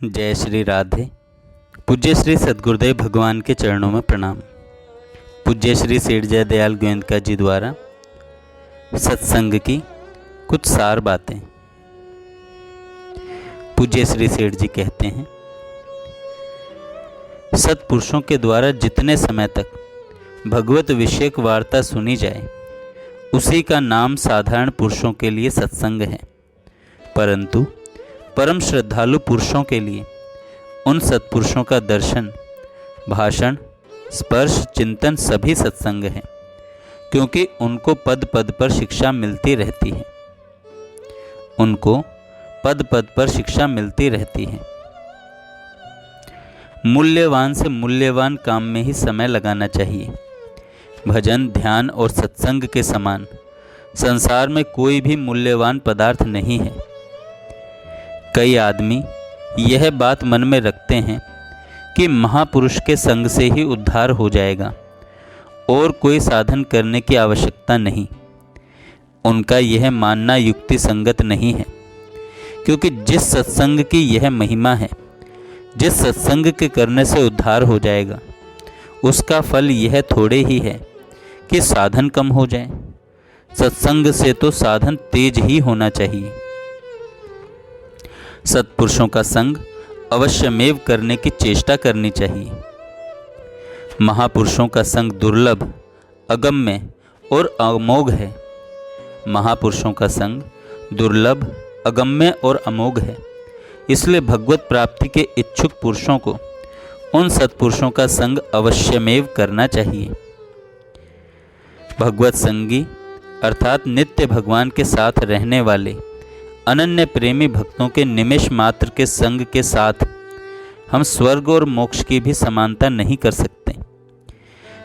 जय श्री राधे। पूज्य श्री सद्गुरुदेव भगवान के चरणों में प्रणाम। पूज्य श्री सेठ जय दयाल गोयनका जी द्वारा सत्संग की कुछ सार बातें। पूज्य श्री सेठ जी कहते हैं, सत्पुरुषों के द्वारा जितने समय तक भगवत विषयक वार्ता सुनी जाए उसी का नाम साधारण पुरुषों के लिए सत्संग है, परंतु परम श्रद्धालु पुरुषों के लिए उन सत्पुरुषों का दर्शन, भाषण, स्पर्श, चिंतन सभी सत्संग है, क्योंकि उनको पद पद पर शिक्षा मिलती रहती है। उनको पद पद पर शिक्षा मिलती रहती है। मूल्यवान से मूल्यवान काम में ही समय लगाना चाहिए। भजन, ध्यान और सत्संग के समान संसार में कोई भी मूल्यवान पदार्थ नहीं है। कई आदमी यह बात मन में रखते हैं कि महापुरुष के संग से ही उद्धार हो जाएगा और कोई साधन करने की आवश्यकता नहीं। उनका यह मानना युक्ति संगत नहीं है, क्योंकि जिस सत्संग की यह महिमा है, जिस सत्संग के करने से उद्धार हो जाएगा, उसका फल यह थोड़े ही है कि साधन कम हो जाए। सत्संग से तो साधन तेज ही होना चाहिए। सत्पुरुषों का संग अवश्यमेव करने की चेष्टा करनी चाहिए। महापुरुषों का संग दुर्लभ, अगम्य और अमोघ है। महापुरुषों का संग दुर्लभ, अगम्य और अमोघ है। इसलिए भगवत प्राप्ति के इच्छुक पुरुषों को उन सत्पुरुषों का संग अवश्यमेव करना चाहिए। भगवत संगी अर्थात नित्य भगवान के साथ रहने वाले अनन्य प्रेमी भक्तों के निमेष मात्र के संग के साथ हम स्वर्ग और मोक्ष की भी समानता नहीं कर सकते।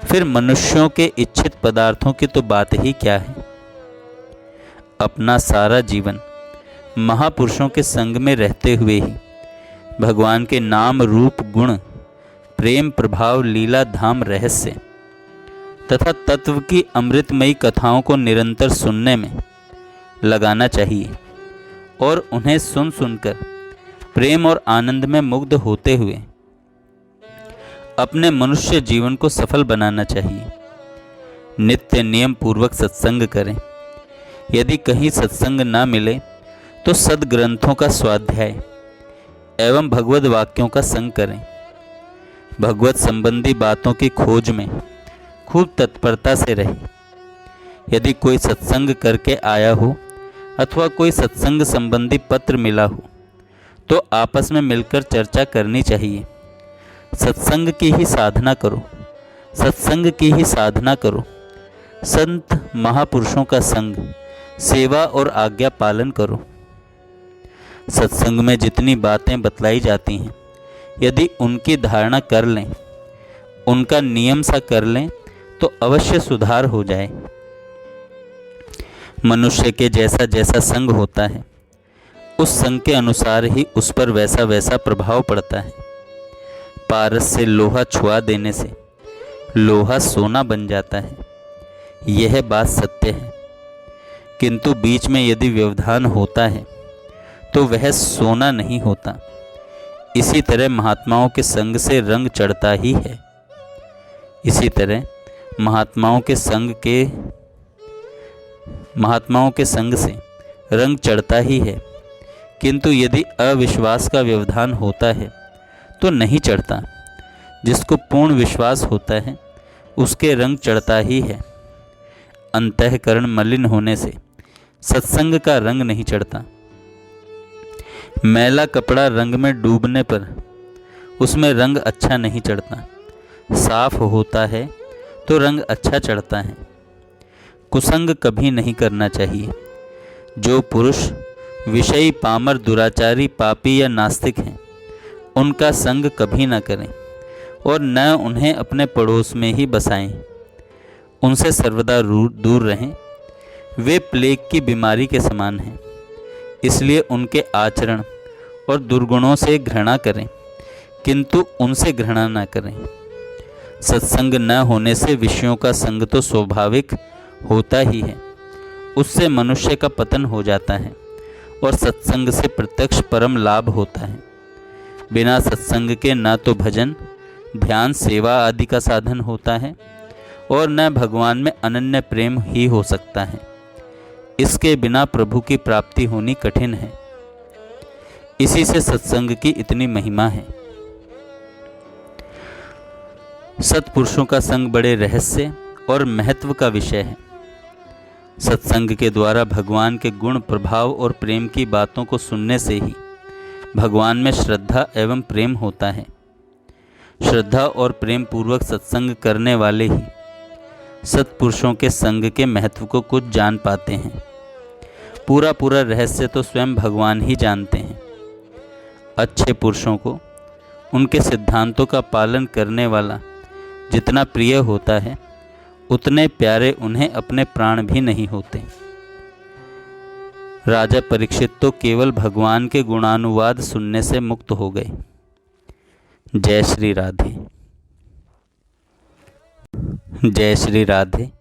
फिर मनुष्यों के इच्छित पदार्थों की तो बात ही क्या है। अपना सारा जीवन महापुरुषों के संग में रहते हुए ही भगवान के नाम, रूप, गुण, प्रेम, प्रभाव, लीला, धाम, रहस्य तथा तत्व की अमृतमयी कथाओं को निरंतर सुनने में लगाना चाहिए और उन्हें सुन सुनकर प्रेम और आनंद में मुग्ध होते हुए अपने मनुष्य जीवन को सफल बनाना चाहिए। नित्य नियम पूर्वक सत्संग करें। यदि कहीं सत्संग ना मिले तो सद्ग्रंथों का स्वाध्याय एवं भगवत वाक्यों का संग करें। भगवत संबंधी बातों की खोज में खूब तत्परता से रहें। यदि कोई सत्संग करके आया हो अथवा कोई सत्संग संबंधी पत्र मिला हो तो आपस में मिलकर चर्चा करनी चाहिए। सत्संग की ही साधना करो, सत्संग की ही साधना करो। संत महापुरुषों का संग, सेवा और आज्ञा पालन करो। सत्संग में जितनी बातें बतलाई जाती हैं, यदि उनकी धारणा कर लें, उनका नियम सा कर लें तो अवश्य सुधार हो जाए। मनुष्य के जैसा जैसा संग होता है, उस संग के अनुसार ही उस पर वैसा वैसा प्रभाव पड़ता है। पारस से लोहा छुआ देने से लोहा सोना बन जाता है, यह बात सत्य है। किंतु बीच में यदि व्यवधान होता है तो वह सोना नहीं होता। इसी तरह महात्माओं के संग से रंग चढ़ता ही है। इसी तरह महात्माओं के संग से रंग चढ़ता ही है, किंतु यदि अविश्वास का व्यवधान होता है तो नहीं चढ़ता। जिसको पूर्ण विश्वास होता है उसके रंग चढ़ता ही है। अंतःकरण मलिन होने से सत्संग का रंग नहीं चढ़ता। मैला कपड़ा रंग में डूबने पर उसमें रंग अच्छा नहीं चढ़ता। साफ होता है तो रंग अच्छा चढ़ता है। कुसंग कभी नहीं करना चाहिए। जो पुरुष विषयी, पामर, दुराचारी, पापी या नास्तिक हैं, उनका संग कभी न करें और न उन्हें अपने पड़ोस में ही बसाएं। उनसे सर्वदा दूर रहें। वे प्लेग की बीमारी के समान हैं, इसलिए उनके आचरण और दुर्गुणों से घृणा करें, किंतु उनसे घृणा न करें। सत्संग न होने से विषयों का संग तो स्वाभाविक होता ही है, उससे मनुष्य का पतन हो जाता है और सत्संग से प्रत्यक्ष परम लाभ होता है। बिना सत्संग के न तो भजन, ध्यान, सेवा आदि का साधन होता है और न भगवान में अनन्य प्रेम ही हो सकता है। इसके बिना प्रभु की प्राप्ति होनी कठिन है। इसी से सत्संग की इतनी महिमा है। सत्पुरुषों का संग बड़े रहस्य और महत्व का विषय है। सत्संग के द्वारा भगवान के गुण, प्रभाव और प्रेम की बातों को सुनने से ही भगवान में श्रद्धा एवं प्रेम होता है। श्रद्धा और प्रेम पूर्वक सत्संग करने वाले ही सत्पुरुषों के संग के महत्व को कुछ जान पाते हैं। पूरा रहस्य तो स्वयं भगवान ही जानते हैं। अच्छे पुरुषों को उनके सिद्धांतों का पालन करने वाला जितना प्रिय होता है, उतने प्यारे उन्हें अपने प्राण भी नहीं होते। राजा परीक्षित तो केवल भगवान के गुणानुवाद सुनने से मुक्त हो गए। जय श्री राधे। जय श्री राधे।